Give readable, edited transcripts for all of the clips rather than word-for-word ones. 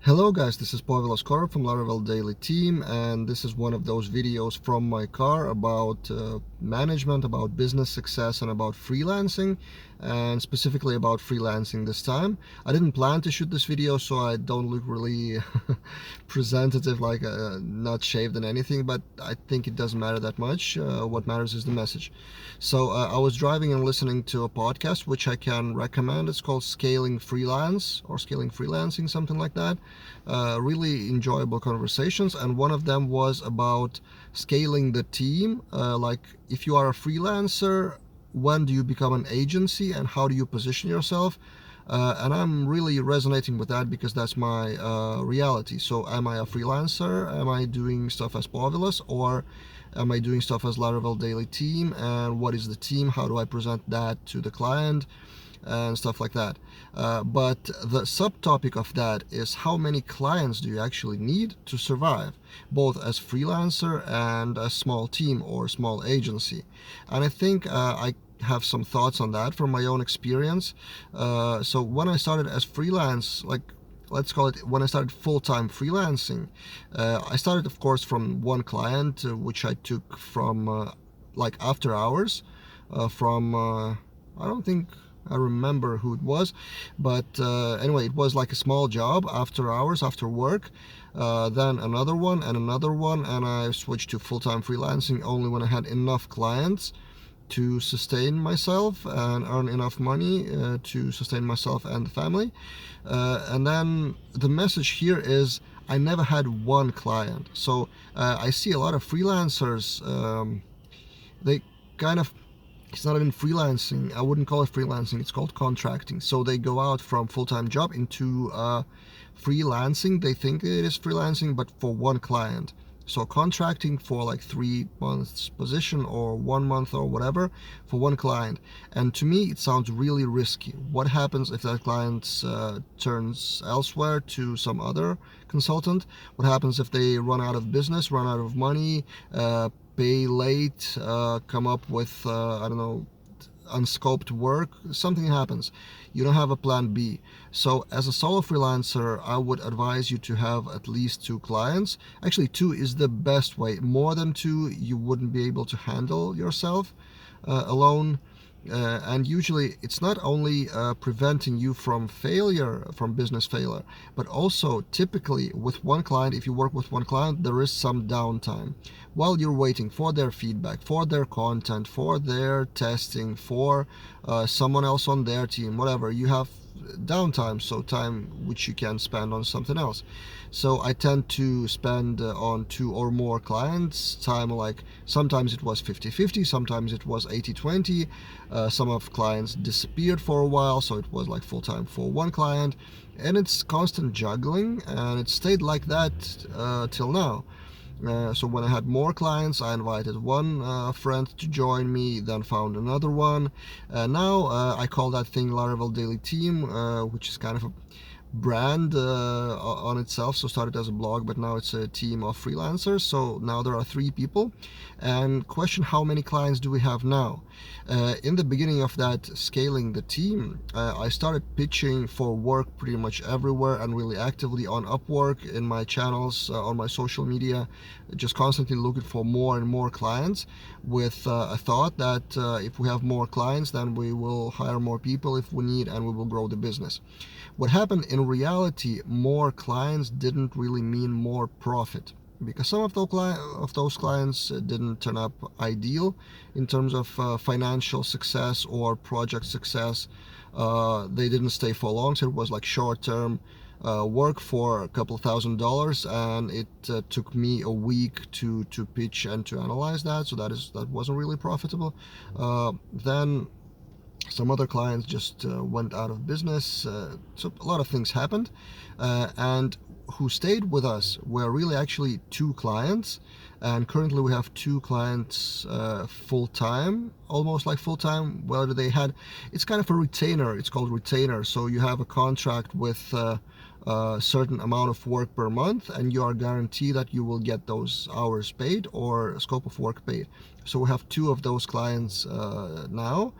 Hello guys, this is Pavel Oskar from Laravel Daily Team, and this is one of those videos from my car about management, about business success, and about freelancing, and specifically about freelancing this time. I didn't plan to shoot this video, so I don't look really presentative, like not shaved and anything, but I think it doesn't matter that much. What matters is the message. So I was driving and listening to a podcast, which I can recommend. It's called Scaling Freelance or Scaling Freelancing, something like that. Really enjoyable conversations, and one of them was about scaling the team. Like, if you are a freelancer, when do you become an agency and how do you position yourself? And I'm really resonating with that because that's my reality. So am I a freelancer? Am I doing stuff as Povilas, or am I doing stuff as Laravel Daily Team? And what is the team? How do I present that to the client? And stuff like that. But the subtopic of that is, how many clients do you actually need to survive, both as freelancer and a small team or small agency? And I think I have some thoughts on that from my own experience. So when I started as freelance, like, let's call it, when I started full-time freelancing, I started, of course, from one client, which I took from like after hours, from I don't think I remember who it was, but anyway, it was like a small job after hours, after work. Then another one and another one, and I switched to full-time freelancing only when I had enough clients to sustain myself and earn enough money to sustain myself and the family. And then the message here is, I never had one client. So I see a lot of freelancers, they kind of, it's not even freelancing. I wouldn't call it freelancing. It's called contracting. So they go out from full-time job into freelancing. They think it is freelancing, but for one client. So contracting for like 3 months position or 1 month or whatever for one client. And to me, it sounds really risky. What happens if that client turns elsewhere to some other consultant? What happens if they run out of business, run out of money, pay late, come up with, I don't know, unscoped work, something happens. You don't have a plan B. So as a solo freelancer, I would advise you to have at least 2 clients. Actually, 2 is the best way. More than 2, you wouldn't be able to handle yourself alone. And usually it's not only preventing you from failure, from business failure, but also typically with one client, if you work with one client, there is some downtime while you're waiting for their feedback, for their content, for their testing, for someone else on their team, whatever. You have downtime, so time which you can spend on something else. So I tend to spend on 2 or more clients time. Like, sometimes it was 50-50, sometimes it was 80-20. Some of clients disappeared for a while, so it was like full-time for one client, and it's constant juggling, and it stayed like that till now. So when I had more clients, I invited one friend to join me, then found another one. Now I call that thing Laravel Daily Team, which is kind of a brand on itself. So started as a blog, but now it's a team of freelancers. So now there are 3 people. And question, how many clients do we have now? In the beginning of that scaling the team, I started pitching for work pretty much everywhere and really actively on Upwork, in my channels, on my social media, just constantly looking for more and more clients, with a thought that if we have more clients, then we will hire more people if we need, and we will grow the business. What happened in reality, more clients didn't really mean more profit, because some of those clients didn't turn up ideal in terms of financial success or project success. They didn't stay for long, so it was like short-term work for a couple $1,000s, and it took me a week to pitch and to analyze that. So that wasn't really profitable. Then some other clients just went out of business. So a lot of things happened, and who stayed with us were really actually 2 clients, and currently we have 2 clients full-time, almost like full-time. Whether they had, it's kind of a retainer, it's called retainer. So you have a contract with a certain amount of work per month, and you are guaranteed that you will get those hours paid or scope of work paid. So we have 2 of those clients now.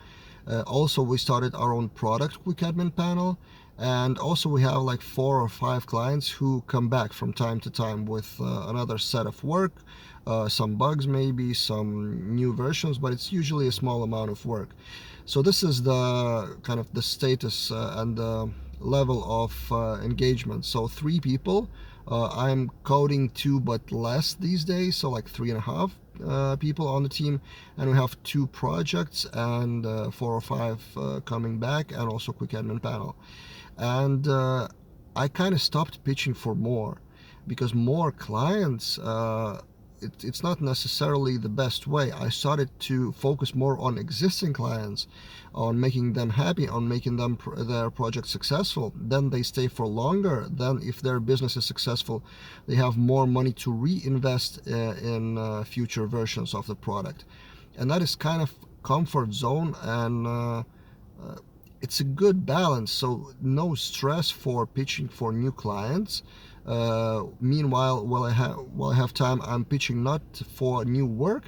Also, we started our own product, Quick Admin Panel, And also we have like 4 or 5 clients who come back from time to time with another set of work, some bugs maybe, some new versions, but it's usually a small amount of work. So this is the kind of the status and the level of engagement. So 3 people. I'm coding 2 but less these days, so like 3.5 people on the team, and we have 2 projects and 4 or 5 coming back, and also quick admin panel. And I kind of stopped pitching for more, because more clients, it's not necessarily the best way. I started to focus more on existing clients, on making them happy, on making them their project successful. Then they stay for longer. Then if their business is successful, they have more money to reinvest in future versions of the product. And that is kind of comfort zone, and it's a good balance. So no stress for pitching for new clients. Meanwhile, while I have time, I'm pitching not for new work,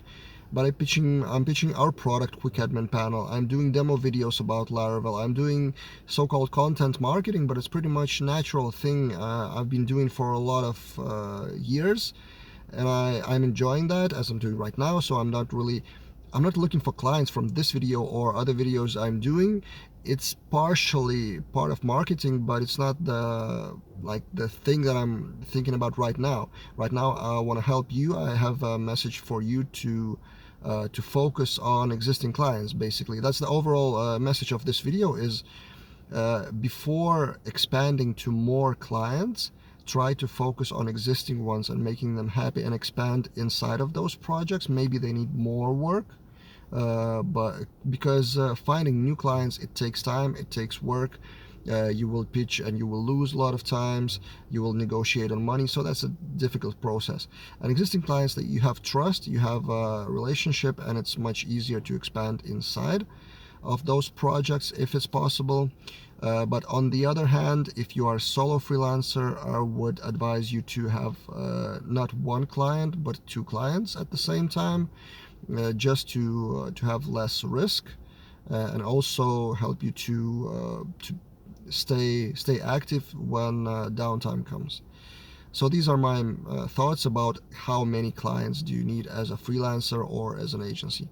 but I'm pitching our product, Quick Admin Panel. I'm doing demo videos about Laravel. I'm doing so-called content marketing, but it's pretty much natural thing I've been doing for a lot of years, and I'm enjoying that as I'm doing right now. So I'm not looking for clients from this video or other videos I'm doing. It's partially part of marketing, but it's not the thing that I'm thinking about right now. Right now, I want to help you. I have a message for you to focus on existing clients. Basically, that's the overall message of this video. Is before expanding to more clients, try to focus on existing ones and making them happy, and expand inside of those projects. Maybe they need more work, but because finding new clients, it takes time, it takes work. You will pitch and you will lose a lot of times. You will negotiate on money, so that's a difficult process. And existing clients that you have trust, you have a relationship, and it's much easier to expand inside of those projects if it's possible. But on the other hand, if you are a solo freelancer, I would advise you to have not 1 client but 2 clients at the same time, just to have less risk, and also help you to stay active when downtime comes. So these are my thoughts about how many clients do you need as a freelancer or as an agency.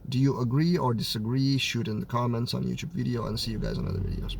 Do you agree or disagree? Shoot in the comments on YouTube video, and see you guys in other videos.